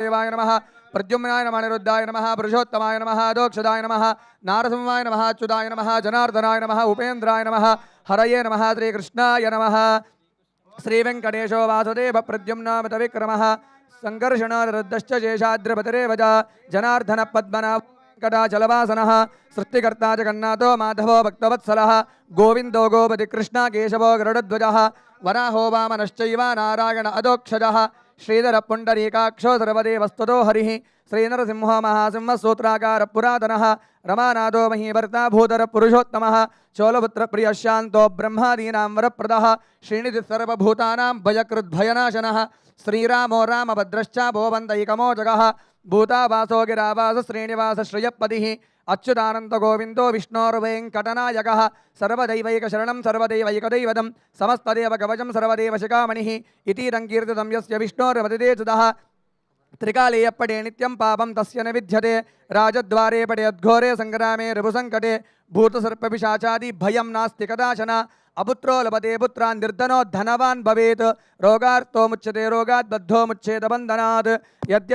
देवाय नमः प्रद्युम्नाय नमः अनिरुद्धाय नमः पुरुषोत्तमाय नमः अदोक्षदाय नमः नारसिंहाय नमः अच्युताय नमः जनार्दनाय नमः उपेन्द्राय नमः हरये नमः श्रीकृष्णाय नमः श्रीवेङ्कटेशो वासुदेव प्रद्युम्नामत विक्रमः सङ्कर्षणारुद्धश्च शेषाद्रिपतिरेवच जनार्दन पद्मनाभ कटाचलवासनः सृष्टिकर्ता जगन्नाथो माधवो भक्तवत्सलः गोविन्दो गोपति कृष्ण केशवो गरुडध्वजः वराहो वामनश्चैव नारायण अदोक्षजः श्रीधर पुण्डरीकाक्षो सर्वदेवस्तुतो हरिः श्रीनरसिंहो महासिंह सूत्राकार पुरातनः रमानाथो महीभर्ता भूधर पुरुषोत्तमः चोलपुत्र प्रियशान्तो ब्रह्मादीनां वरप्रदः श्रीनिधिः सर्वभूतानां भयकृद्भयनाशनः श्रीरामो रामभद्रश्च भोवन्तैकमोजगः भूतावासो गिरावास श्रीनिवास श्रियपतिः अच्युतानंद गोविंदो विष्णोर्वेङ्कटनायकः सर्वदैवैकशरणं सर्वदैवैकदैवतं समस्तदेव कवचं सर्वदेव शिखामणिः इति कीर्तितं यस्य विष्णोर्वदितेजुतः त्रिकाले पटे नित्यं पापं तस्य न विद्यते राजद्वारे पटे अद्घोरे संग्रामे ऋभुसङ्कटे भूतसर्पपिशाचादि भयं नास्ति कदाचन अपुत्रो लभते पुत्रान् निर्धनो धनवान् भवेत् रोगार्तो मुच्यते रोगात् बद्धो मुच्येत बन्धनात् यद्य